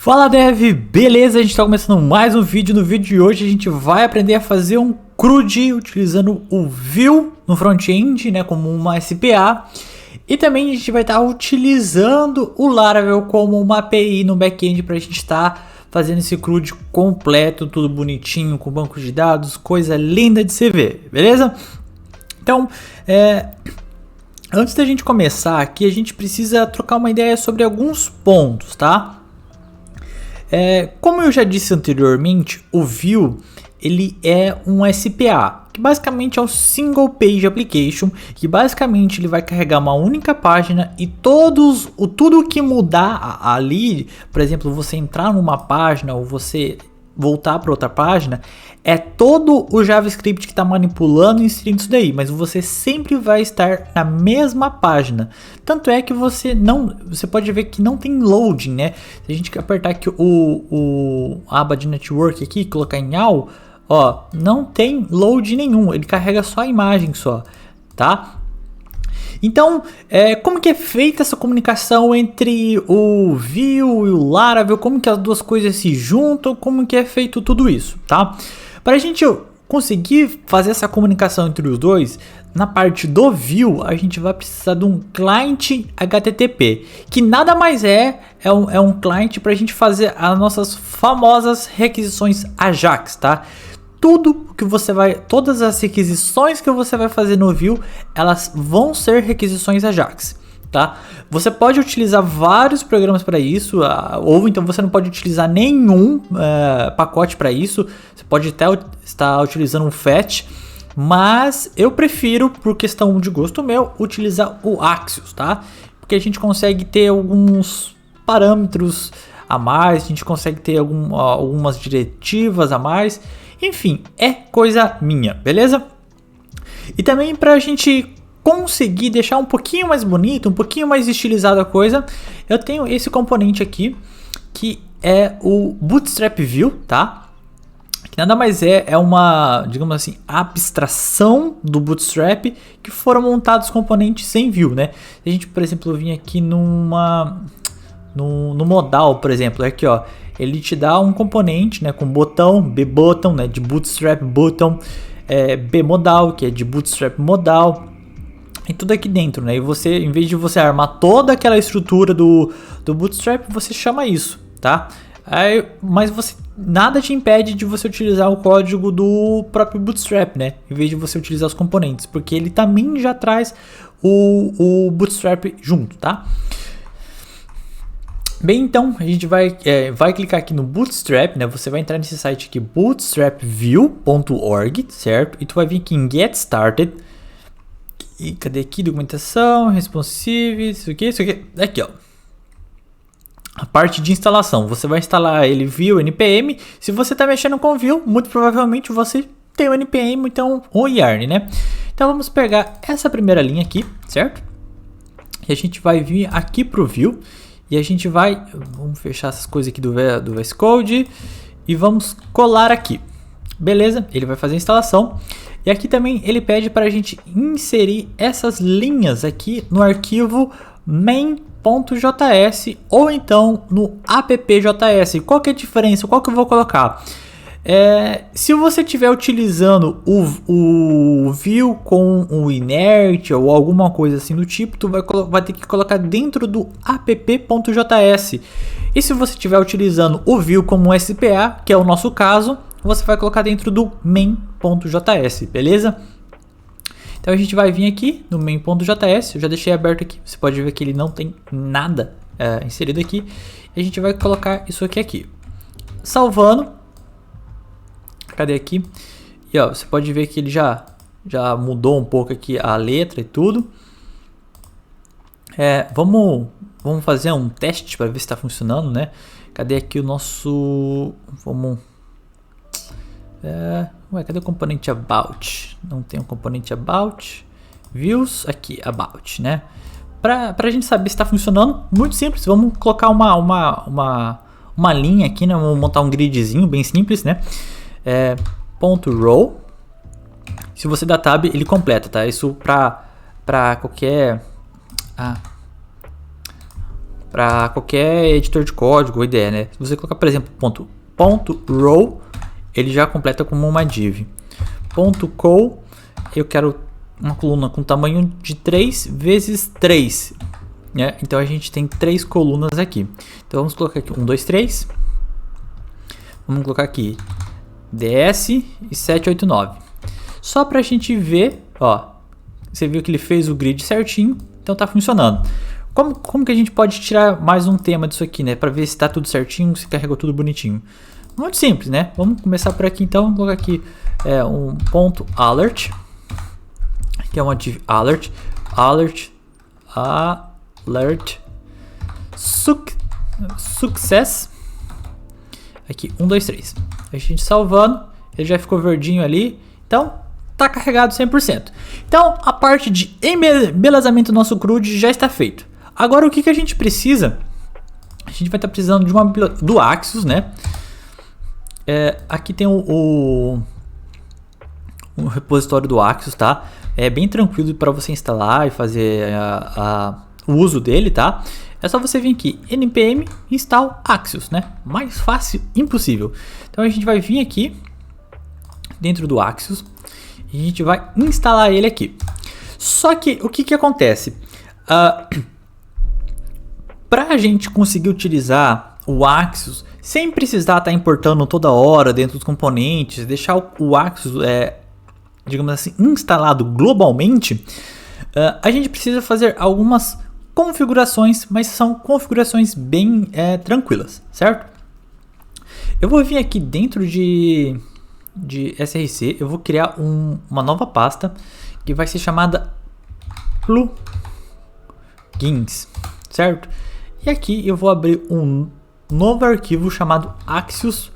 Fala Dev, beleza? A gente está começando mais um vídeo. No vídeo de hoje a gente vai aprender a fazer um CRUD utilizando o Vue no front-end, né, como uma SPA. E também a gente vai estar utilizando o Laravel como uma API no back-end para a gente estar fazendo esse CRUD completo, tudo bonitinho, com banco de dados, coisa linda de se ver, beleza? Então, antes da gente começar aqui, a gente precisa trocar uma ideia sobre alguns pontos, tá? Como eu já disse anteriormente, o Vue ele é um SPA, que basicamente é um Single Page Application, que basicamente ele vai carregar uma única página e tudo que mudar ali, por exemplo, você entrar numa página ou você voltar para outra página, é todo o JavaScript que está manipulando e inserindo isso daí, mas você sempre vai estar na mesma página. Tanto é que você pode ver que não tem loading, né? Se a gente apertar aqui a aba de network aqui, colocar em all, ó, não tem load nenhum, ele carrega só a imagem só, tá? Então, como que é feita essa comunicação entre o Vue e o Laravel, como que as duas coisas se juntam, como que é feito tudo isso, tá? Para a gente conseguir fazer essa comunicação entre os dois, na parte do Vue, a gente vai precisar de um client HTTP, que nada mais é um client para a gente fazer as nossas famosas requisições AJAX, tá? Todas as requisições que você vai fazer no Vue, elas vão ser requisições AJAX, tá? Você pode utilizar vários programas para isso, ou então você não pode utilizar nenhum pacote para isso. Você pode até estar utilizando um fetch, mas eu prefiro, por questão de gosto meu, utilizar o Axios, tá? Porque a gente consegue ter alguns parâmetros a mais, a gente consegue ter algumas diretivas a mais. Enfim, é coisa minha, beleza? E também para a gente conseguir deixar um pouquinho mais bonito, um pouquinho mais estilizada a coisa, eu tenho esse componente aqui, que é o Bootstrap Vue, tá? Que nada mais é uma, digamos assim, abstração do Bootstrap que foram montados componentes em Vue, né? Se a gente, por exemplo, vir aqui no modal, por exemplo, aqui ó, ele te dá um componente, né, com botão, button, né, de Bootstrap button, bmodal, que é de Bootstrap modal, e tudo aqui dentro, né? E você, em vez de você armar toda aquela estrutura do Bootstrap, você chama isso, tá? Mas nada te impede de você utilizar o código do próprio Bootstrap, né? Em vez de você utilizar os componentes, porque ele também já traz o Bootstrap junto, tá? Bem, então a gente vai clicar aqui no Bootstrap, né? Você vai entrar nesse site aqui, bootstrapvue.org, certo? E tu vai vir aqui em Get Started. E cadê aqui? Documentação, responsive, isso aqui. Aqui, ó. A parte de instalação. Você vai instalar ele Vue NPM. Se você está mexendo com Vue, muito provavelmente você tem o NPM, então o Yarn, né? Então vamos pegar essa primeira linha aqui, certo? E a gente vai vir aqui pro Vue. E a gente vamos fechar essas coisas aqui do VS Code e vamos colar aqui. Beleza? Ele vai fazer a instalação. E aqui também ele pede para a gente inserir essas linhas aqui no arquivo main.js ou então no app.js. Qual que é a diferença? Qual que eu vou colocar? Se você estiver utilizando o Vue com o inert ou alguma coisa assim do tipo, tu vai ter que colocar dentro do app.js. E se você estiver utilizando o Vue como um SPA, que é o nosso caso, você vai colocar dentro do main.js, beleza? Então a gente vai vir aqui no main.js, eu já deixei aberto aqui, você pode ver que ele não tem nada inserido aqui. E a gente vai colocar isso aqui. Salvando. Cadê aqui? E ó, você pode ver que ele já mudou um pouco aqui a letra e tudo. Vamos fazer um teste para ver se está funcionando, né? Cadê aqui o nosso... cadê o componente about? Não tem um componente about. Views, aqui, about, né? Pra gente saber se está funcionando, muito simples. Vamos colocar uma linha aqui, né? Vamos montar um gridzinho bem simples, né? .row. Se você dá tab, ele completa, tá? Isso para qualquer para qualquer editor de código ou IDE, né? Se você colocar, por exemplo, ponto row, ele já completa como uma div. Ponto col, eu quero uma coluna com tamanho de 3 vezes 3, né? Então a gente tem 3 colunas aqui. Então vamos colocar aqui 1, 2, 3. Vamos colocar aqui DS e 789. Só pra gente ver, ó. Você viu que ele fez o grid certinho, então tá funcionando. Como que a gente pode tirar mais um tema disso aqui, né? Pra ver se tá tudo certinho, se carregou tudo bonitinho. Muito simples, né? Vamos começar por aqui então. Vamos colocar aqui um ponto alert, que é uma div alert, success. Aqui 1, 2, 3. A gente salvando, ele já ficou verdinho ali. Então tá carregado 100%. Então a parte de embelezamento do nosso CRUD já está feito. Agora o que a gente precisa? A gente vai estar precisando de do Axios, né? Aqui tem o repositório do Axios, tá? É bem tranquilo para você instalar e fazer o uso dele, tá? É só você vir aqui, npm install Axios, né? Mais fácil impossível. Então a gente vai vir aqui dentro do Axios e a gente vai instalar ele aqui. Só que o que acontece? Para a gente conseguir utilizar o Axios sem precisar estar importando toda hora dentro dos componentes, deixar o Axios, digamos assim, instalado globalmente, a gente precisa fazer algumas configurações, mas são configurações bem tranquilas, certo? Eu vou vir aqui dentro de SRC, eu vou criar uma nova pasta que vai ser chamada plugins, certo? E aqui eu vou abrir um novo arquivo chamado axios.js.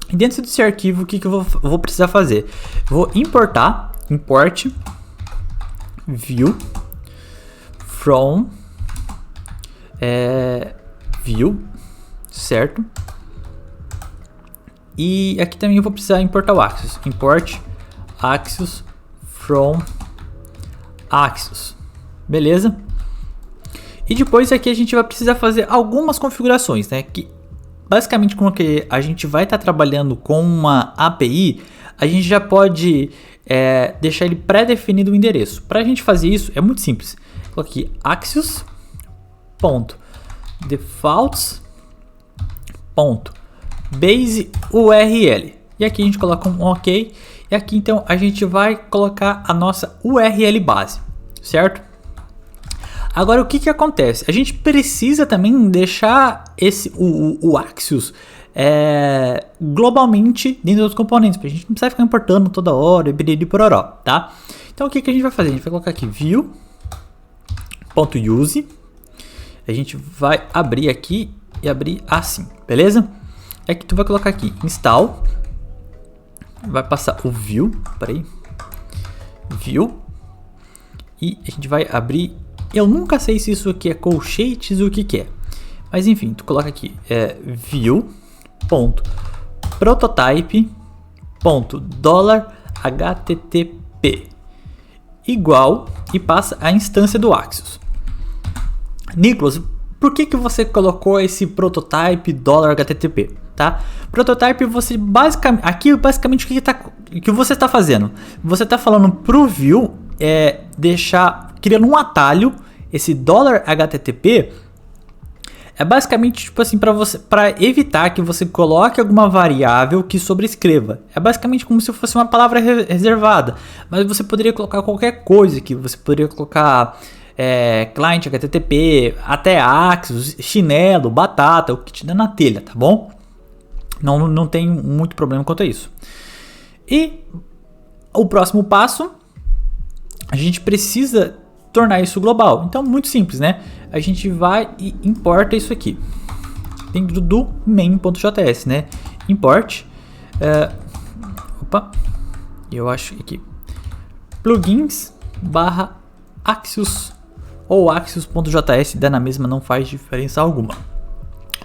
E dentro desse arquivo, o que eu vou precisar fazer? Vou importar, import view from view, certo? E aqui também eu vou precisar importar o Axios. Import Axios from Axios. Beleza? E depois aqui a gente vai precisar fazer algumas configurações, né? Que basicamente com que a gente vai estar trabalhando com uma API, a gente já pode deixar ele pré-definido o endereço. Para a gente fazer isso é muito simples. Coloque aqui axios.defaults.base URL. E aqui a gente coloca um OK. E aqui então a gente vai colocar a nossa URL base, certo? Agora o que acontece? A gente precisa também deixar o Axios globalmente dentro dos componentes, para a gente não precisar ficar importando toda hora e biriri pororó, tá? Então o que a gente vai fazer? A gente vai colocar aqui view.use. A gente vai abrir aqui e abrir assim, beleza? Aqui tu vai colocar aqui install, vai passar o view, view, e a gente vai abrir. Eu nunca sei se isso aqui é colchetes ou o que é, mas enfim, tu coloca aqui view.prototype.$http igual e passa a instância do Axios. Nicolas, por que você colocou esse prototype $HTTP, tá? Prototype, você basicamente o que você está fazendo? Você está falando pro view criando um atalho. Esse $HTTP é basicamente tipo assim para evitar que você coloque alguma variável que sobrescreva. É basicamente como se fosse uma palavra reservada, mas você poderia colocar qualquer coisa aqui. Você poderia colocar client HTTP, até Axios, chinelo, batata, o que te dá na telha, tá bom? Não tem muito problema quanto a isso. E o próximo passo, a gente precisa tornar isso global. Então, muito simples, né? A gente vai e importa isso aqui dentro do main.js, né? Import, eu acho aqui plugins /axios ou axios.js, dá na mesma, não faz diferença alguma.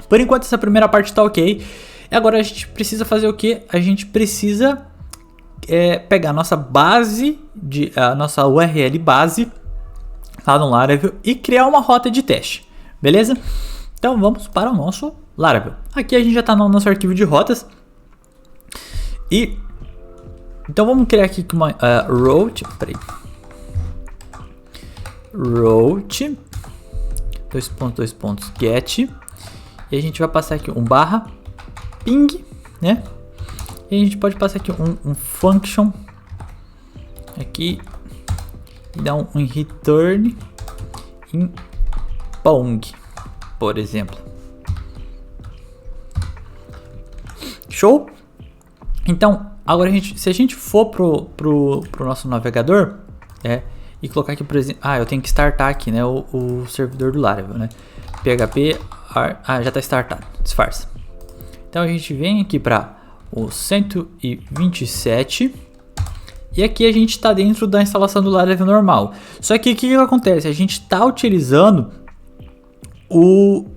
Por enquanto essa primeira parte está ok. E agora a gente precisa fazer o que? A gente precisa pegar a nossa base, a nossa URL base, lá no Laravel e criar uma rota de teste, beleza? Então vamos para o nosso Laravel. Aqui a gente já está no nosso arquivo de rotas. E então vamos criar aqui uma route, route 2.2 get, e a gente vai passar aqui um barra ping, né? E a gente pode passar aqui um function aqui e dar um return em pong, por exemplo. Show? Então, agora se a gente for pro nosso navegador, e colocar aqui, por exemplo, eu tenho que startar aqui, né, o servidor do Laravel, né? PHP, já está startado, disfarça. Então a gente vem aqui para o 127 e aqui a gente está dentro da instalação do Laravel normal. Só que o que acontece? A gente está utilizando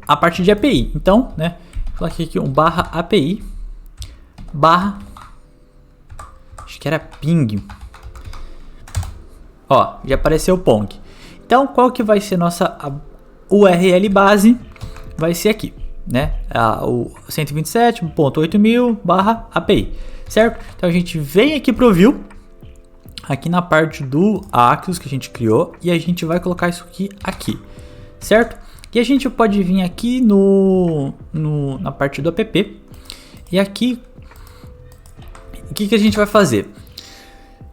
a parte de API. Então, né, coloquei aqui um barra API barra, acho que era ping. Ó, já apareceu o Pong. Então, qual que vai ser nossa URL base? Vai ser aqui, né? O 127.8000 barra API, certo? Então, a gente vem aqui pro view, aqui na parte do Axios que a gente criou, e a gente vai colocar isso aqui, certo? E a gente pode vir aqui na parte do app, e aqui, o que a gente vai fazer?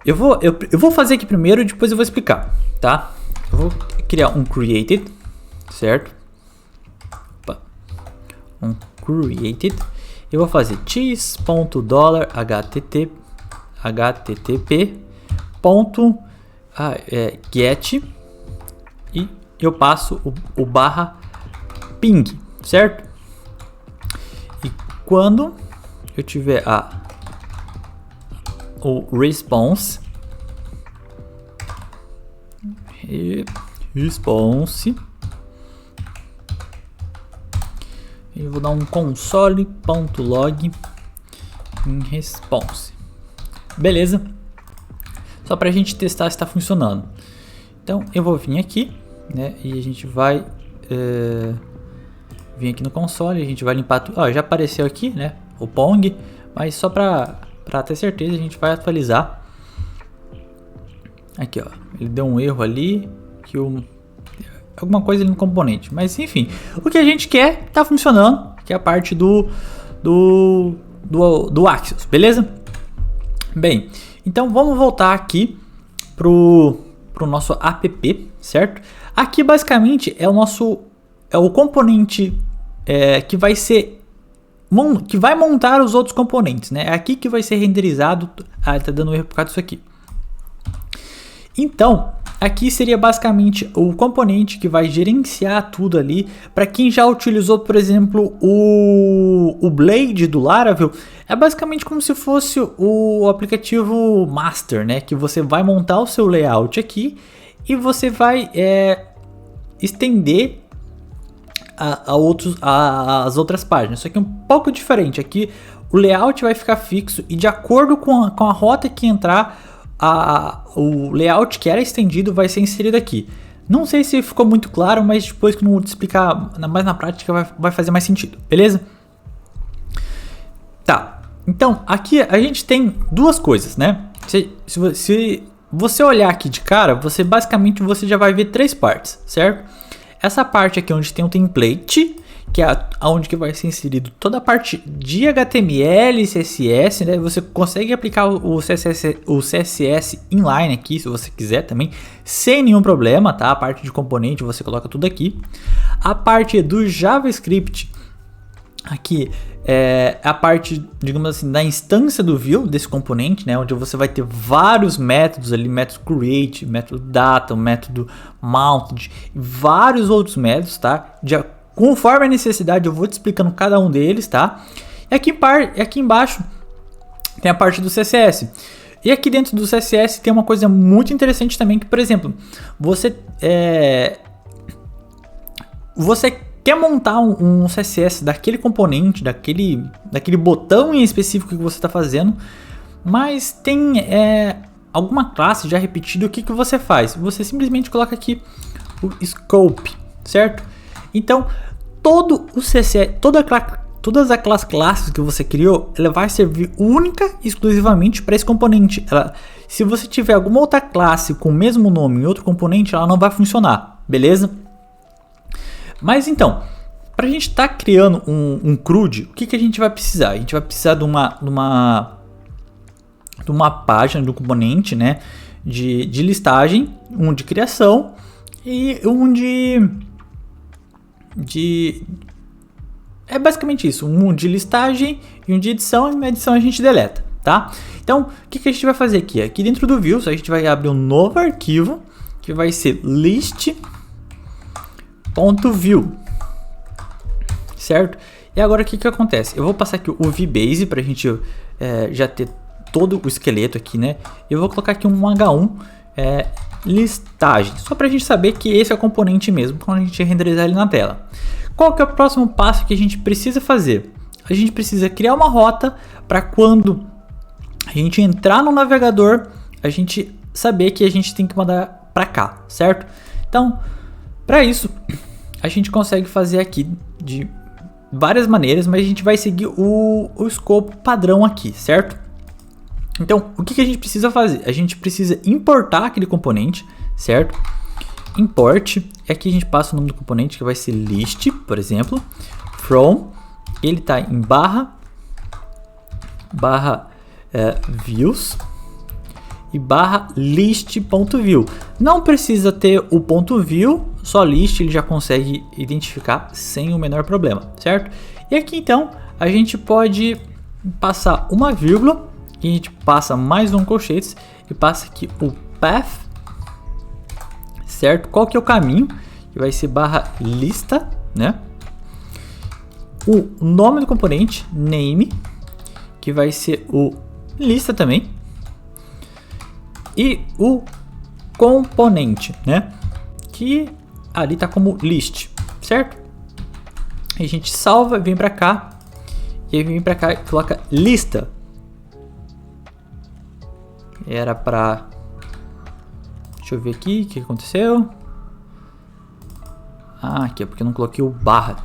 Eu vou fazer aqui primeiro e depois eu vou explicar, tá? Eu vou criar um created, certo? Opa. Um created. Eu vou fazer http.get e eu passo o barra ping, certo? E quando eu tiver o response eu vou dar um console.log em response, beleza? Só pra gente testar se está funcionando. Então eu vou vir aqui, né, e a gente vai vir aqui no console, a gente vai limpar tudo. Já apareceu aqui, né, o Pong, mas só pra ter certeza a gente vai atualizar. Aqui, ó, ele deu um erro ali, alguma coisa ali no componente, mas enfim, o que a gente quer tá funcionando, que é a parte do Axios, beleza? Bem, então vamos voltar aqui pro nosso app, certo? Aqui basicamente é o componente que vai montar os outros componentes, né? É aqui que vai ser renderizado. Ele tá dando erro por causa disso aqui. Então, aqui seria basicamente o componente que vai gerenciar tudo ali. Para quem já utilizou, por exemplo, o Blade do Laravel, é basicamente como se fosse o aplicativo master, né? Que você vai montar o seu layout aqui e você vai estender as outras páginas. Só que um pouco diferente. Aqui o layout vai ficar fixo e de acordo com a rota que entrar, o layout que era estendido vai ser inserido aqui. Não sei se ficou muito claro, mas depois que eu te explicar mais na prática vai fazer mais sentido, beleza? Tá, então aqui a gente tem duas coisas, né? Se você olhar aqui de cara, você já vai ver três partes, certo? Essa parte aqui onde tem um template, que é onde que vai ser inserido toda a parte de HTML e CSS, né? Você consegue aplicar o CSS inline aqui, se você quiser também, sem nenhum problema, tá? A parte de componente você coloca tudo aqui. A parte do JavaScript, aqui é a parte, digamos assim, da instância do view desse componente, né? Onde você vai ter vários métodos ali, método create, método data, método mounted, vários outros métodos, tá? Conforme a necessidade, eu vou te explicando cada um deles, tá? E aqui embaixo tem a parte do CSS. E aqui dentro do CSS tem uma coisa muito interessante também, que, por exemplo, você quer montar um CSS daquele componente, daquele botão em específico que você está fazendo, mas tem alguma classe já repetida. O que você faz? Você simplesmente coloca aqui o scope, certo? Então, todo o CC, todas aquelas classes que você criou, ela vai servir única e exclusivamente para esse componente. Se você tiver alguma outra classe com o mesmo nome em outro componente, ela não vai funcionar, beleza? Mas então, para a gente estar criando um CRUD, o que a gente vai precisar? A gente vai precisar de uma página do componente, né, de listagem, um de criação e um é basicamente isso, um de listagem e um de edição, e na edição a gente deleta, tá? Então, o que a gente vai fazer aqui? Aqui dentro do views, a gente vai abrir um novo arquivo, que vai ser list.view, certo? E agora o que acontece? Eu vou passar aqui o VBase para a gente já ter todo o esqueleto aqui, né? Eu vou colocar aqui um H1 listagem, só para a gente saber que esse é o componente mesmo, quando a gente renderizar ele na tela. Qual que é o próximo passo que a gente precisa fazer? A gente precisa criar uma rota para quando a gente entrar no navegador, a gente saber que a gente tem que mandar para cá, certo? Então, para isso, a gente consegue fazer aqui de várias maneiras, mas a gente vai seguir o escopo padrão aqui, certo? Então, o que a gente precisa fazer? A gente precisa importar aquele componente, certo? Import, e aqui a gente passa o nome do componente, que vai ser list, por exemplo, from, ele está em barra views e barra list.view. Não precisa ter o ponto .view, só list ele já consegue identificar sem o menor problema, certo? E aqui então a gente pode passar uma vírgula, e a gente passa mais um colchetes e passa aqui o path, certo? Qual que é o caminho? Que vai ser barra lista, né? O nome do componente, name, que vai ser o lista também. E o componente, né? Que ali tá como list, certo? A gente salva, vem para cá, e aí vem para cá e coloca lista. Era para... Deixa eu ver aqui o que aconteceu. Ah, aqui é porque eu não coloquei o barra.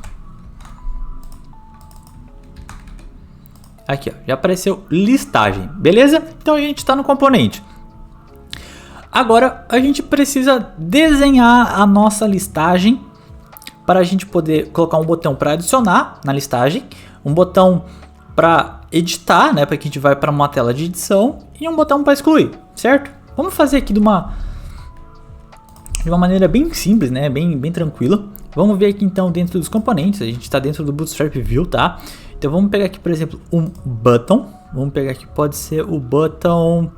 Aqui, ó, já apareceu listagem, beleza? Então a gente está no componente. Agora a gente precisa desenhar a nossa listagem para a gente poder colocar um botão para adicionar na listagem, um botão para editar, né, para que a gente vai para uma tela de edição e um botão para excluir, certo? Vamos fazer aqui de uma maneira bem simples, né, bem tranquila. Vamos ver aqui então dentro dos componentes, a gente está dentro do Bootstrap View, tá? Então vamos pegar aqui, por exemplo, um button. Vamos pegar aqui, pode ser o button,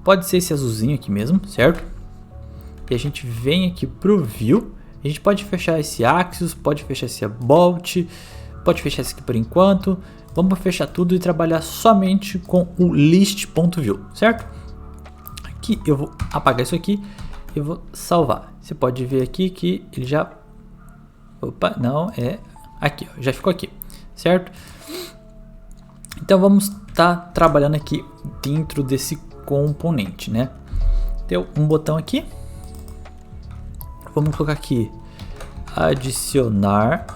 pode ser esse azulzinho aqui mesmo, certo? E a gente vem aqui pro View. A gente pode fechar esse Axis, pode fechar esse Bolt, pode fechar esse aqui por enquanto. Vamos fechar tudo e trabalhar somente com o list.view, certo? Aqui eu vou apagar isso aqui e vou salvar. Você pode ver aqui que ele já... Opa, não, aqui, ó, já ficou aqui, certo? Então vamos estar trabalhando aqui dentro desse componente, né? Tem um botão aqui. Vamos colocar aqui adicionar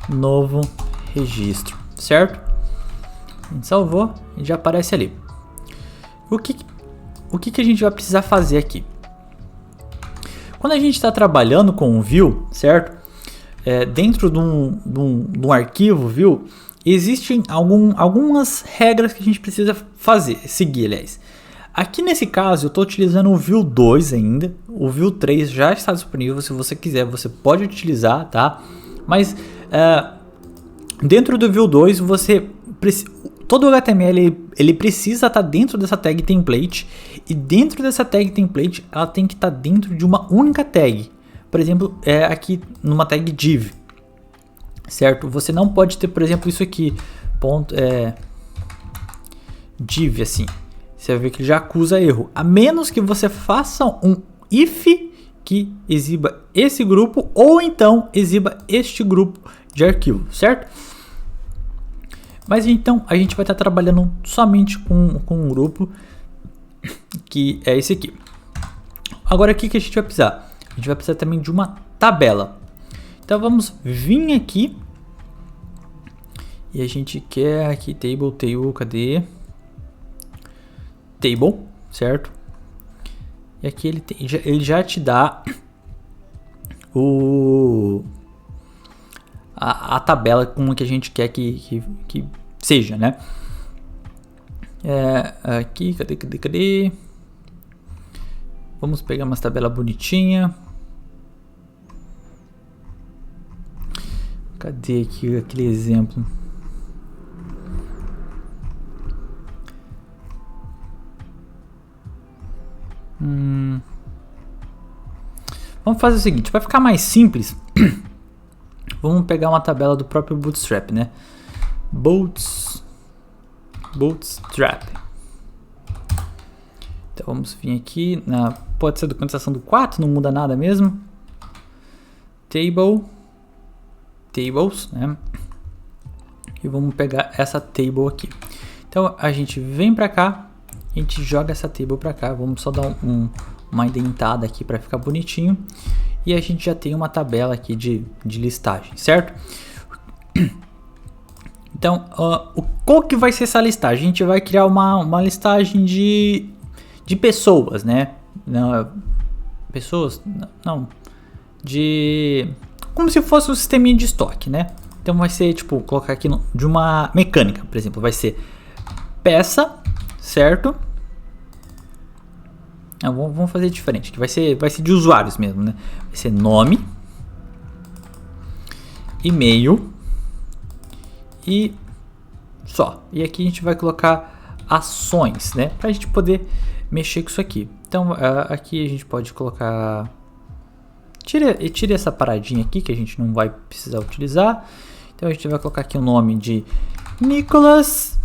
novo registro, certo? A gente salvou e já aparece ali. O que a gente vai precisar fazer aqui? Quando a gente está trabalhando com um view, certo? Dentro de um arquivo view, existem algumas regras que a gente precisa seguir, aliás. Aqui nesse caso eu estou utilizando o View 2 ainda, o View 3 já está disponível, se você quiser você pode utilizar, tá? Mas dentro do View 2 todo o HTML ele precisa estar dentro dessa tag template, e dentro dessa tag template ela tem que estar dentro de uma única tag. Por exemplo, aqui numa tag div, certo? Você não pode ter, por exemplo, isso aqui, div assim. Você vai ver que ele já acusa erro, a menos que você faça um if que exiba esse grupo ou então exiba este grupo de arquivo, certo? Mas então a gente vai estar trabalhando somente com um grupo que é esse aqui. Agora, o que a gente vai precisar? A gente vai precisar também de uma tabela. Então, vamos vir aqui. E a gente quer aqui, table, cadê? Table, certo? E aqui ele já te dá a tabela com que a gente quer que seja, né? Aqui, cadê? Vamos pegar umas tabelas bonitinha. Cadê aqui aquele exemplo? Vamos fazer o seguinte, para ficar mais simples, vamos pegar uma tabela do próprio Bootstrap, né? Bootstrap. Então vamos vir aqui, pode ser a documentação do 4, não muda nada mesmo. Tables, né? E vamos pegar essa table aqui. Então a gente vem para cá, a gente joga essa table para cá, vamos só dar uma indentada aqui para ficar bonitinho. E a gente já tem uma tabela aqui de listagem, certo? Então, qual que vai ser essa listagem? A gente vai criar uma listagem de pessoas, né? Pessoas? Não. Como se fosse um sisteminha de estoque, né? Então vai ser, tipo, colocar aqui de uma mecânica, por exemplo. Vai ser peça, certo? Vamos fazer diferente, que vai ser de usuários mesmo, né? Vai ser nome, e-mail e só. E aqui a gente vai colocar ações, né? Pra gente poder mexer com isso aqui. Então aqui a gente pode colocar... Tire essa paradinha aqui que a gente não vai precisar utilizar. Então a gente vai colocar aqui o nome de Nicolas.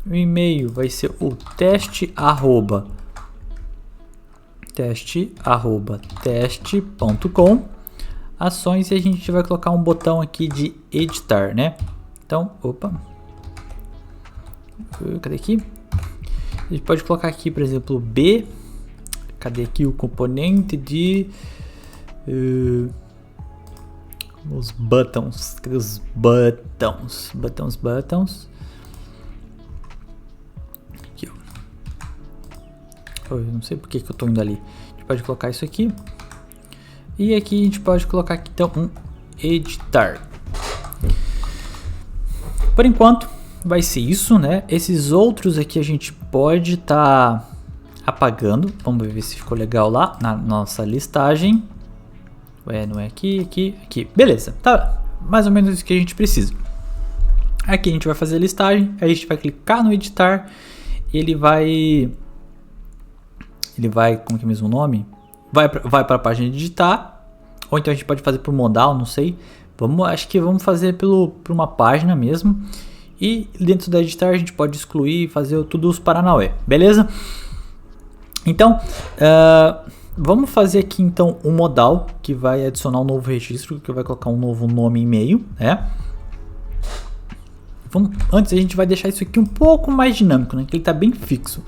O e-mail vai ser o teste@teste.com. Ações, e a gente vai colocar um botão aqui de editar, né? Então, cadê aqui? A gente pode colocar aqui, por exemplo, B. Cadê aqui o componente de os buttons? Cadê os buttons? Aqui, ó. Eu não sei porque que eu tô indo ali. A gente pode colocar isso aqui. E aqui a gente pode colocar aqui, então, um editar. Por enquanto vai ser isso, né? Esses outros aqui a gente pode estar apagando. Vamos ver se ficou legal lá na nossa listagem. Não é aqui. Beleza, tá mais ou menos isso que a gente precisa. Aqui a gente vai fazer a listagem, aí a gente vai clicar no editar. Ele vai, como que é mesmo o nome? Vai para a página de editar, ou então a gente pode fazer por modal, não sei. Acho que vamos fazer por uma página mesmo. E dentro da editar a gente pode excluir e fazer tudo os paranauê, beleza? Então, vamos fazer aqui então um modal que vai adicionar um novo registro, que vai colocar um novo nome e e-mail, né? Antes a gente vai deixar isso aqui um pouco mais dinâmico, né? Que ele está bem fixo.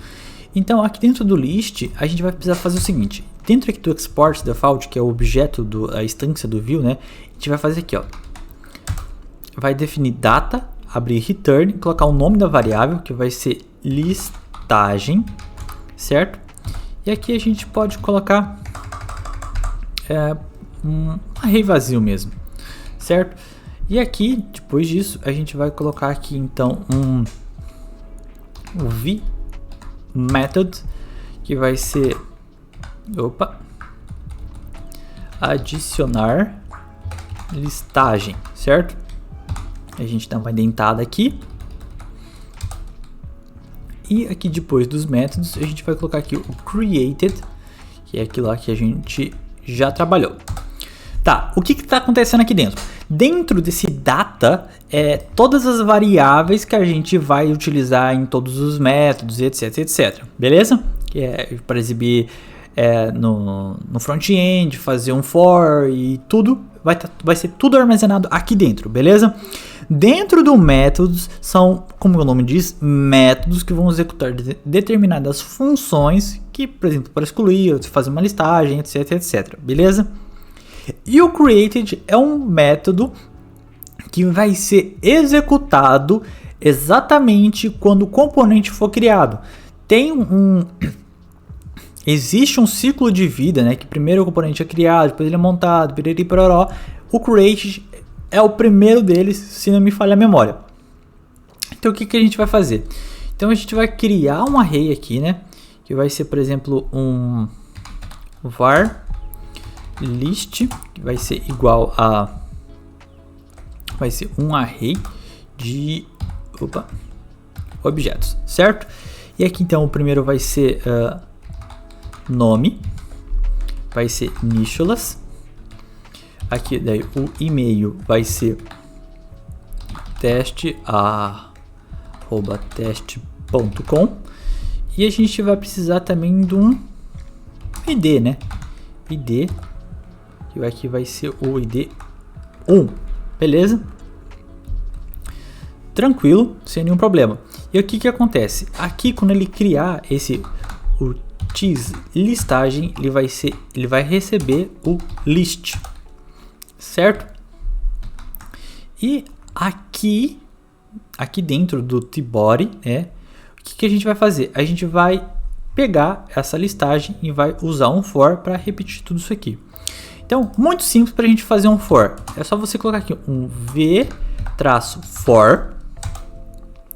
Então aqui dentro do list a gente vai precisar fazer o seguinte: dentro aqui do export default, que é o objeto a instância do view, né? A gente vai fazer aqui, ó. Vai definir data, abrir return, colocar o nome da variável, que vai ser listagem, certo? E aqui a gente pode colocar um array vazio mesmo, certo? E aqui, depois disso, a gente vai colocar aqui então um v-method, que vai ser adicionar listagem, certo? A gente dá uma indentada aqui. E aqui depois dos métodos a gente vai colocar aqui o created, que é aquilo lá que a gente já trabalhou. Tá, o que está acontecendo aqui dentro? Dentro desse data, todas as variáveis que a gente vai utilizar em todos os métodos, etc. Beleza? Que é para exibir no front-end, fazer um for e tudo vai ser tudo armazenado aqui dentro, beleza? Dentro do métodos são, como o nome diz, métodos que vão executar determinadas funções que, por exemplo, para excluir, fazer uma listagem, etc, etc, beleza? E o created é um método que vai ser executado exatamente quando o componente for criado. Existe um ciclo de vida, né? Que primeiro o componente é criado, depois ele é montado, piriri pororó. O created é o primeiro deles, se não me falha a memória. Então o que a gente vai fazer? Então a gente vai criar um array aqui, né? Que vai ser, por exemplo, um var list, que vai ser igual a... vai ser um array de objetos, certo? E aqui então o primeiro vai ser nome, vai ser Nicholas. Aqui daí o e-mail vai ser teste@teste.com. E a gente vai precisar também de um ID, né? ID, que aqui vai ser o ID 1, beleza? Tranquilo, sem nenhum problema. E o que acontece? Aqui quando ele criar o listagem, ele vai receber o list, certo? E aqui dentro do tbody, o que a gente vai fazer? A gente vai pegar essa listagem e vai usar um for para repetir tudo isso aqui. Então, muito simples para a gente fazer um for. É só você colocar aqui um v-for,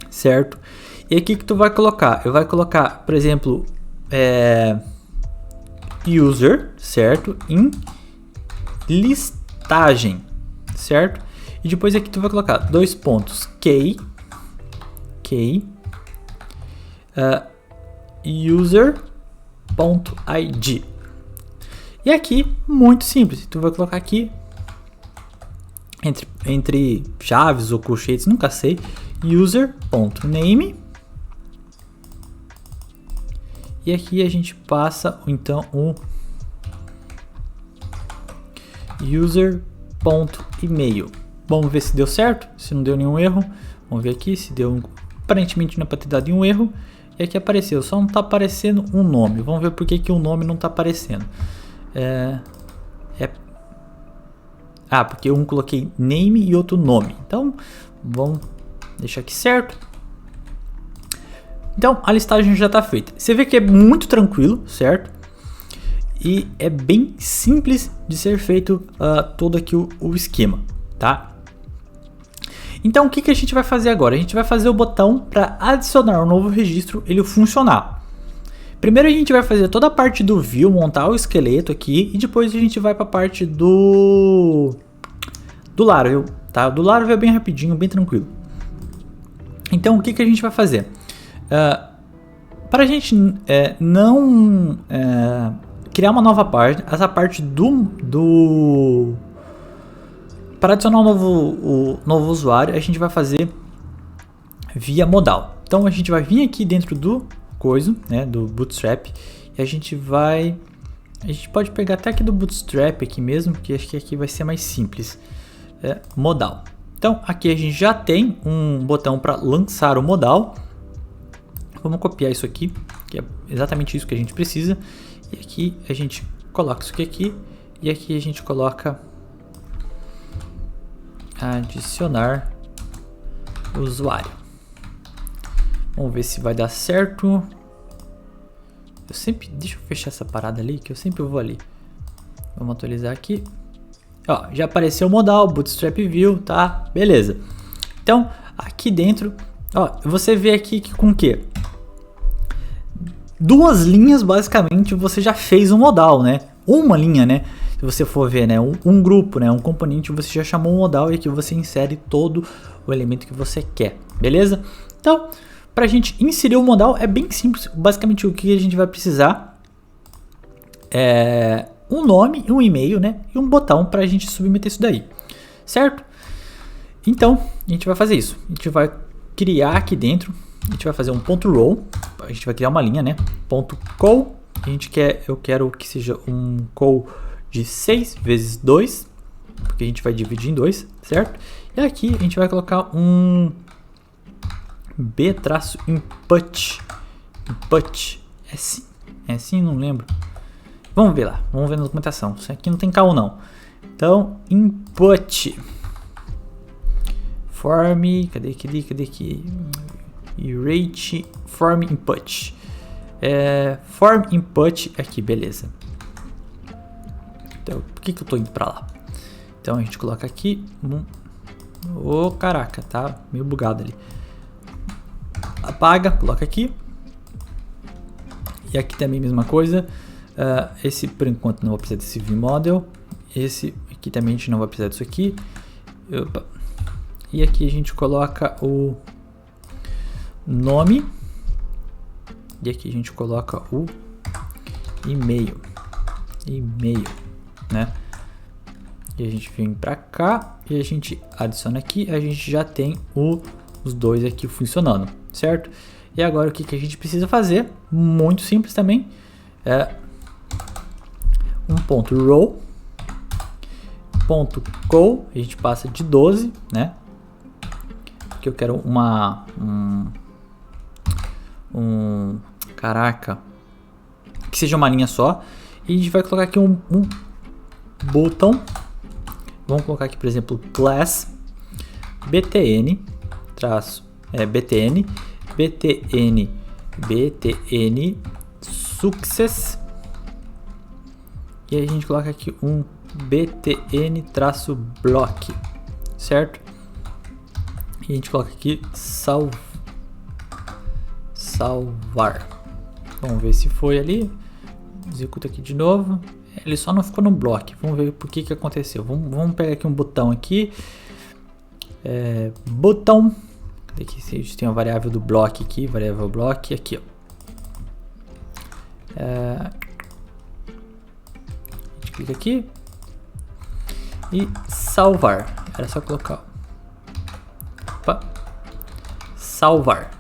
certo? E aqui que tu vai colocar? Eu vai colocar, por exemplo, user, certo? Em listagem, certo? E depois aqui tu vai colocar dois pontos key user.id. E aqui, muito simples, tu vai colocar aqui entre chaves ou colchetes, nunca sei, user.name. E aqui a gente passa então o user.email. Vamos ver se deu certo, se não deu nenhum erro. Vamos ver aqui se deu. Aparentemente não é para ter dado nenhum erro. E aqui apareceu, só não está aparecendo um nome. Vamos ver por que o nome não está aparecendo. Porque um coloquei name e outro nome. Então, vamos deixar aqui certo. Então, a listagem já está feita. Você vê que é muito tranquilo, certo? E é bem simples de ser feito todo aqui o esquema, tá? Então, o que a gente vai fazer agora? A gente vai fazer o botão para adicionar um novo registro, ele funcionar. Primeiro a gente vai fazer toda a parte do view, montar o esqueleto aqui, e depois a gente vai para a parte do Laravel, tá? Do Laravel é bem rapidinho, bem tranquilo. Então, o que a gente vai fazer? Para a gente não criar uma nova página, essa parte para adicionar um novo usuário, a gente vai fazer via modal. Então a gente vai vir aqui dentro do do Bootstrap, e a gente pode pegar até aqui do Bootstrap aqui mesmo, porque acho que aqui vai ser mais simples. Modal. Então aqui a gente já tem um botão para lançar o modal. Vamos copiar isso aqui, que é exatamente isso que a gente precisa. E aqui a gente coloca isso aqui, e aqui a gente coloca adicionar usuário. Vamos ver se vai dar certo. Deixa eu fechar essa parada ali, que eu sempre vou ali. Vamos atualizar aqui. Ó, já apareceu o modal, Bootstrap View, tá? Beleza. Então, aqui dentro, ó, você vê aqui que com o quê? 2 linhas, basicamente, você já fez um modal, né? Uma linha, né? Se você for ver, né? Um grupo, né? Um componente, você já chamou um modal e aqui você insere todo o elemento que você quer, beleza? Então, para a gente inserir o modal é bem simples. Basicamente, o que a gente vai precisar é um nome, um e-mail, né? E um botão para a gente submeter isso daí, certo? Então, a gente vai fazer isso. A gente vai criar aqui dentro. A gente vai fazer um ponto .row. A gente vai criar uma linha, né? Ponto .col. Eu quero que seja um col de 6 × 2. porque a gente vai dividir em 2, certo? E aqui a gente vai colocar um b-input. Input. É assim, não lembro. Vamos ver lá, vamos ver na documentação. Isso aqui não tem KU não. Então, input. Form, cadê aqui? Rate form input. Form input aqui, beleza. Então, por que eu tô indo pra lá? Então a gente coloca aqui. Caraca, tá meio bugado ali. Apaga, coloca aqui. E aqui também a mesma coisa. Esse por enquanto não vai precisar desse vModel. Esse aqui também a gente não vai precisar disso aqui. Opa. E aqui a gente coloca o nome. E aqui a gente coloca o e-mail. Né? E a gente vem para cá e a gente adiciona aqui. A gente já tem os dois aqui funcionando, certo? E agora o que a gente precisa fazer? Muito simples também. Um ponto row. Ponto call. A gente passa de 12, né? Que eu quero caraca, que seja uma linha só. E a gente vai colocar aqui um botão. Vamos colocar aqui, por exemplo, class btn btn success. E aí a gente coloca aqui um btn-block, certo? E a gente coloca aqui salvar. Vamos ver se foi ali. Executa aqui de novo. Ele só não ficou no bloco. Vamos ver por que aconteceu. Vamos pegar aqui um botão aqui. Botão. Cadê que a gente tem a variável do bloco aqui? Variável block aqui, ó. A gente clica aqui e salvar. Era só colocar. Opa. Salvar.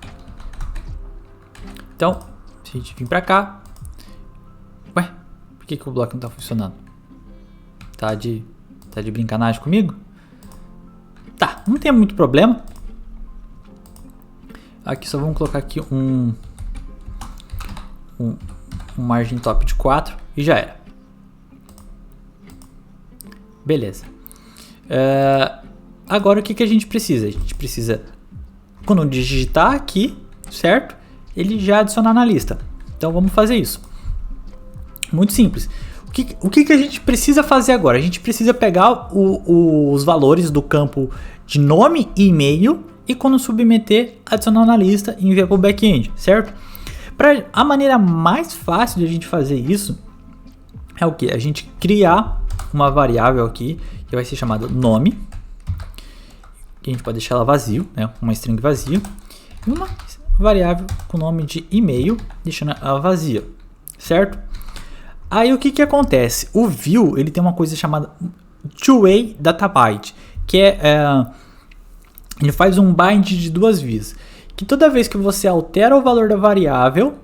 Então, se a gente vir para cá. Ué, por que o bloco não está funcionando? Tá de brincanagem comigo? Tá, não tem muito problema. Aqui só vamos colocar aqui um margem top de 4 e já era. Beleza. Agora o que a gente precisa? A gente precisa, quando digitar aqui, certo? Ele já adicionar na lista. Então vamos fazer isso. Muito simples. O que a gente precisa fazer agora? A gente precisa pegar os valores do campo de nome e e-mail e quando submeter, adicionar na lista e enviar para o back-end, certo? A maneira mais fácil de a gente fazer isso é o que? A gente criar uma variável aqui que vai ser chamada nome, que a gente pode deixar ela vazio, né? Uma string vazia, e uma variável com nome de e-mail, deixando ela vazia, certo? Aí o que acontece? O view ele tem uma coisa chamada two-way data bind, que ele faz um bind de duas vias, que toda vez que você altera o valor da variável,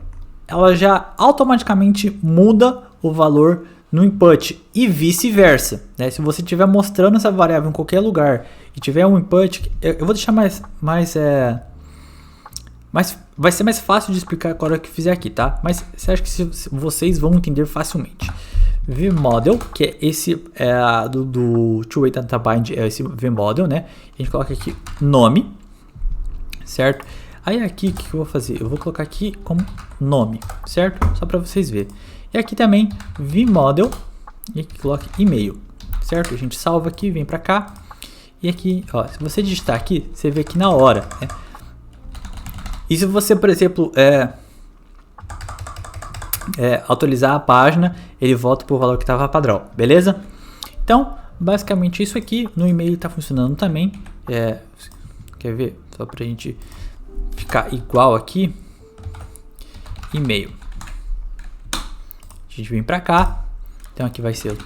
ela já automaticamente muda o valor no input e vice-versa, né? Se você estiver mostrando essa variável em qualquer lugar e tiver um input, eu vou deixar mas vai ser mais fácil de explicar agora que fizer aqui, tá? Mas você acha que vocês vão entender facilmente. vModel, que é esse do two-way data bind, é esse vModel, né? A gente coloca aqui nome, certo? Aí aqui o que eu vou fazer? Eu vou colocar aqui como nome, certo? Só para vocês verem. E aqui também vModel e aqui coloca e-mail, certo? A gente salva aqui, vem para cá e aqui, ó, se você digitar aqui, você vê aqui na hora, né? E se você, por exemplo, atualizar a página, ele volta para o valor que estava padrão, beleza? Então, basicamente isso aqui. No e-mail está funcionando também. Quer ver? Só para a gente ficar igual aqui. E-mail. A gente vem para cá. Então aqui vai ser.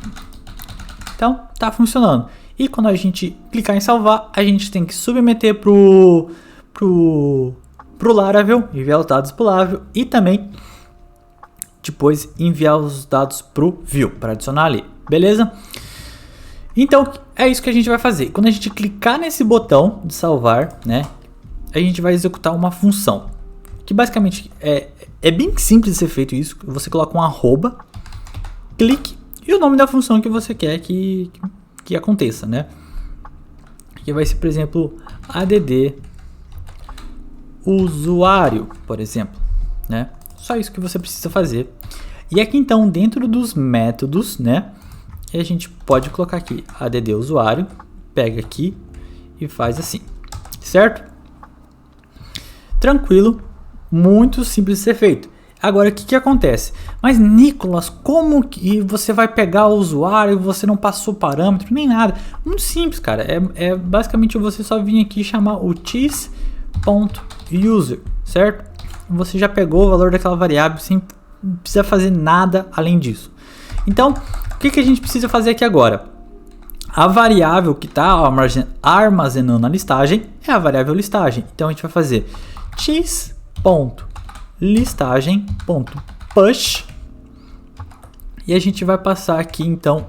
Então, tá funcionando. E quando a gente clicar em salvar, a gente tem que submeter pro Laravel, enviar os dados pro Laravel e também depois enviar os dados pro Vue para adicionar ali, beleza? Então é isso que a gente vai fazer. Quando a gente clicar nesse botão de salvar, né, a gente vai executar uma função que basicamente é bem simples de ser feito isso. Você coloca um arroba, clique e o nome da função que você quer que aconteça, né? Que vai ser, por exemplo, add usuário, por exemplo, né? Só isso que você precisa fazer. E aqui então, dentro dos métodos, né, a gente pode colocar aqui add usuário, pega aqui e faz assim, certo? Tranquilo, muito simples de ser feito. Agora, o que acontece? Mas, Nicolas, como que você vai pegar o usuário e você não passou parâmetro, nem nada? Muito simples, cara. Basicamente você só vir aqui e chamar o cheese.user, certo? Você já pegou o valor daquela variável sem precisar fazer nada além disso. Então, o que a gente precisa fazer aqui agora? A variável que está armazenando na listagem é a variável listagem. Então, a gente vai fazer cheese.listagem.push e a gente vai passar aqui então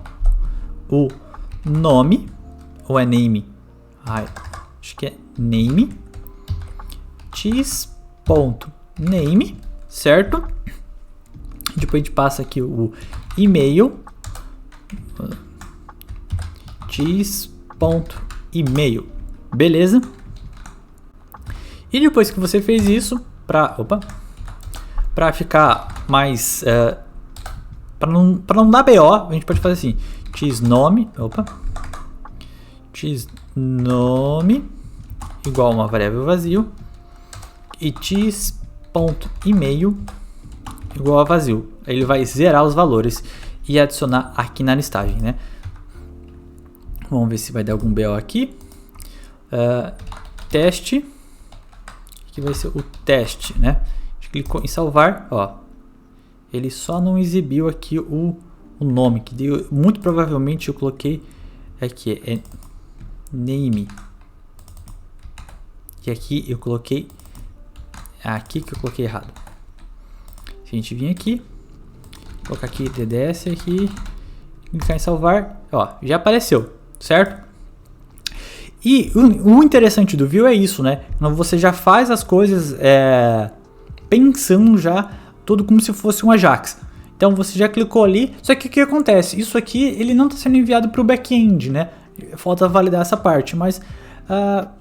o nome, ou é name? Acho que é name, cheese.name, certo? Depois a gente passa aqui o e-mail, cheese.email, beleza? E depois que você fez isso, para ficar mais, para não dar BO, a gente pode fazer assim, cheese_nome igual uma variável vazio e cheese.email igual a vazio. Aí ele vai zerar os valores e adicionar aqui na listagem, né? Vamos ver se vai dar algum BO aqui. Teste, que vai ser o teste, né? A gente clicou em salvar, ó. Ele só não exibiu aqui o nome, que deu, muito provavelmente eu coloquei aqui, é name. E aqui eu coloquei, aqui que eu coloquei errado. Se a gente vir aqui, colocar aqui DDS aqui, clicar em salvar, ó, já apareceu, certo? E o interessante do Vue é isso, né? Você já faz as coisas pensando já tudo como se fosse um Ajax. Então você já clicou ali, só que o que acontece? Isso aqui ele não está sendo enviado para o back-end, né? Falta validar essa parte, mas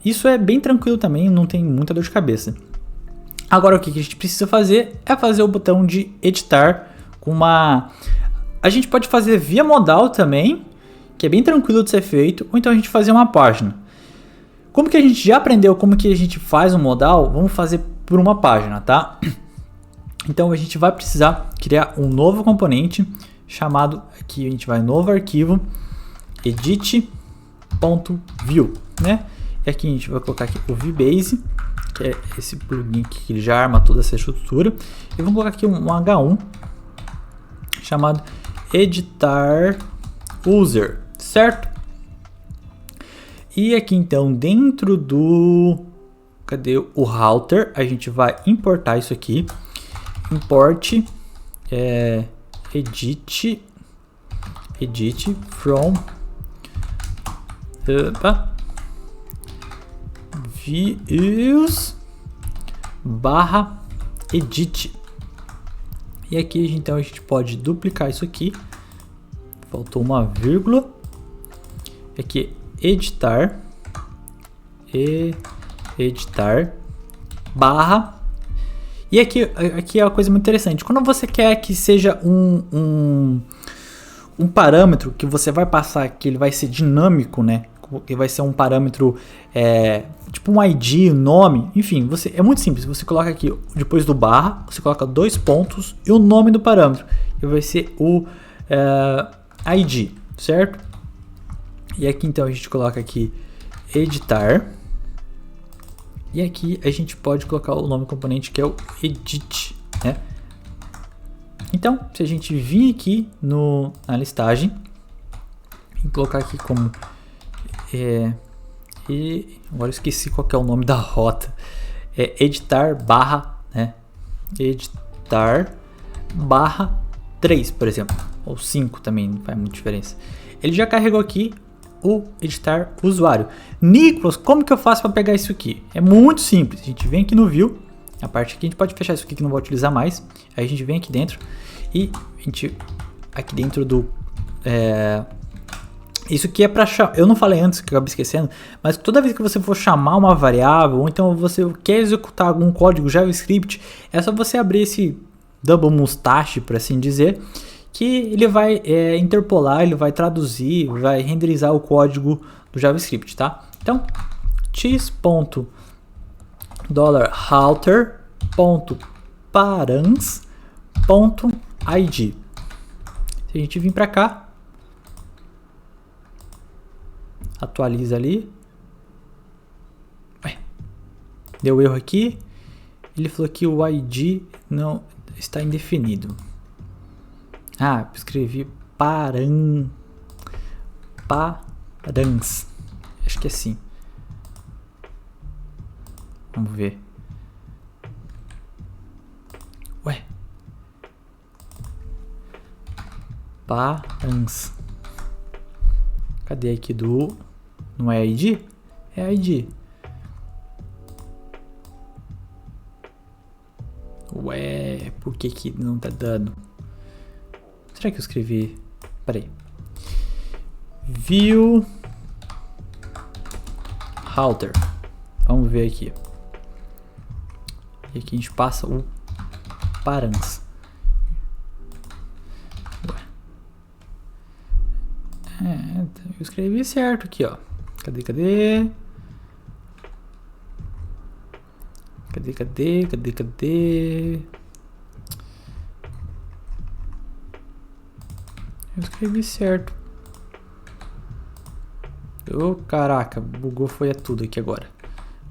isso é bem tranquilo também, não tem muita dor de cabeça. Agora o que a gente precisa fazer é fazer o botão de editar com uma... A gente pode fazer via modal também, que é bem tranquilo de ser feito, ou então a gente fazer uma página. Como que a gente já aprendeu como que a gente faz um modal, vamos fazer por uma página, tá? Então a gente vai precisar criar um novo componente chamado, aqui a gente vai novo arquivo, edit.vue, né? E aqui a gente vai colocar aqui o VBase, que é esse plugin aqui que ele já arma toda essa estrutura. E vamos colocar aqui um H1 chamado editar user, certo? E aqui então dentro do, cadê o router, a gente vai importar isso aqui, import edit from views /edit. E aqui então a gente pode duplicar isso aqui, faltou uma vírgula, aqui editar barra. E aqui é uma coisa muito interessante. Quando você quer que seja um parâmetro que você vai passar, que ele vai ser dinâmico, né? Que vai ser um parâmetro tipo um ID, um nome, enfim, é muito simples. Você coloca aqui depois do barra, você coloca 2 pontos e o nome do parâmetro, que vai ser o ID, certo? E aqui então a gente coloca aqui editar. E aqui a gente pode colocar o nome do componente que é o edit, né? Então, se a gente vir aqui na listagem e colocar aqui como e agora eu esqueci qual que é o nome da rota. É editar barra, né? Editar barra 3, por exemplo, ou 5 também, não faz muita diferença. Ele já carregou aqui o editar usuário. Nicolas, como que eu faço para pegar isso aqui? É muito simples. A gente vem aqui no View, a parte aqui a gente pode fechar isso aqui que não vou utilizar mais. Aí a gente vem aqui dentro e a gente aqui dentro do isso aqui é para chamar. Eu não falei antes, que eu acabei esquecendo, mas toda vez que você for chamar uma variável, ou então você quer executar algum código JavaScript, é só você abrir esse double mustache, por assim dizer, que ele vai interpolar, ele vai traduzir, vai renderizar o código do JavaScript, tá? Então, x.halter.params.id. Se a gente vir para cá, atualiza ali. Deu erro aqui. Ele falou que o ID não está indefinido. Escrevi params. Acho que é assim. Vamos ver. Params. Cadê aqui do... Não é ID? É ID. Por que não tá dando? Será que eu escrevi? Peraí. View Halter. Vamos ver aqui. E aqui a gente passa o params. Eu escrevi certo aqui, ó. Cadê? Eu escrevi certo. Caraca, bugou foi tudo aqui agora.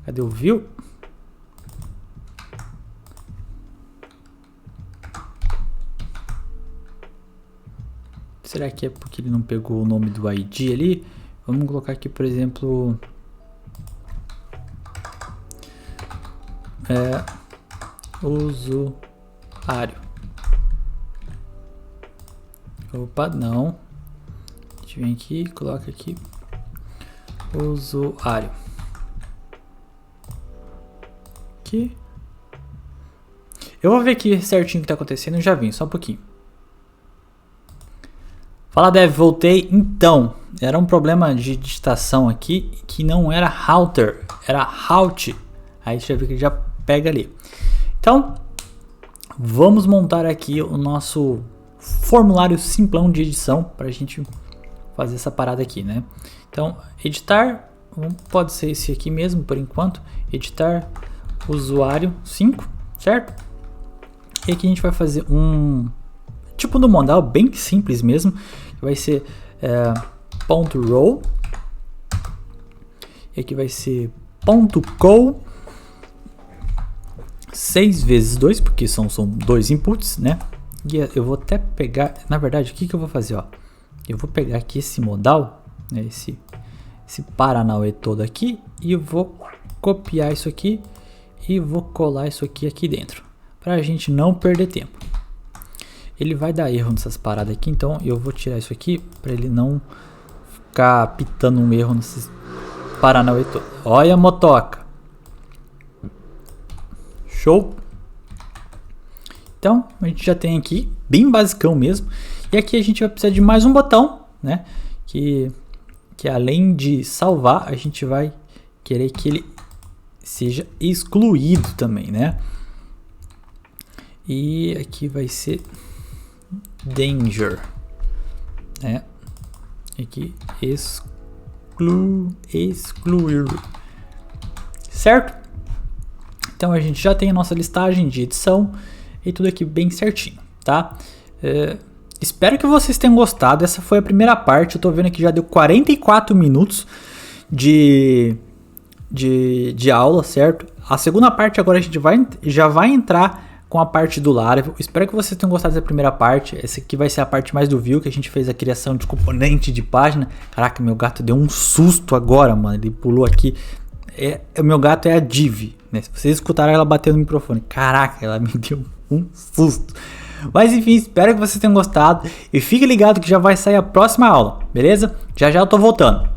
Cadê o view? Será que é porque ele não pegou o nome do ID ali? Vamos colocar aqui, por exemplo, usuário. Opa, não. A gente vem aqui, coloca aqui usuário. Aqui. Eu vou ver aqui certinho o que está acontecendo e já vim, só um pouquinho. Fala, Dev, voltei. Então, era um problema de digitação aqui que não era halter, era halt. Aí você já vê que já pega ali. Então, vamos montar aqui o nosso formulário simplão de edição para a gente fazer essa parada aqui, né? Então, editar, pode ser esse aqui mesmo por enquanto. Editar usuário 5, certo? E aqui a gente vai fazer um tipo do modal bem simples mesmo. Vai ser .row. E aqui vai ser .co 6 vezes 2, porque são 2 inputs, né? E eu vou até pegar, na verdade, o que eu vou fazer, ó? Eu vou pegar aqui esse modal, né? Esse Paranauê todo aqui, e eu vou copiar isso aqui e vou colar isso aqui dentro, para a gente não perder tempo. Ele vai dar erro nessas paradas aqui, então eu vou tirar isso aqui para ele não ficar pitando um erro nesses Paranauê todo. Olha a motoca. Show. Então a gente já tem aqui, bem basicão mesmo. E aqui a gente vai precisar de mais um botão, né? Que além de salvar, a gente vai querer que ele seja excluído também, né? E aqui vai ser danger, né? Aqui excluir, certo? Então a gente já tem a nossa listagem de edição e tudo aqui bem certinho, tá? Espero que vocês tenham gostado. Essa foi a primeira parte. Eu tô vendo que já deu 44 minutos de aula, certo? A segunda parte agora a gente já vai entrar com a parte do Laravel. Espero que vocês tenham gostado dessa primeira parte. Essa aqui vai ser a parte mais do Vue, que a gente fez a criação de componente de página. Caraca, meu gato deu um susto agora, mano. Ele pulou aqui. O meu gato é a Div, né? Se vocês escutaram ela bater no microfone. Caraca, ela me deu um susto. Mas enfim, espero que vocês tenham gostado. E fique ligado que já vai sair a próxima aula, beleza? Já eu tô voltando.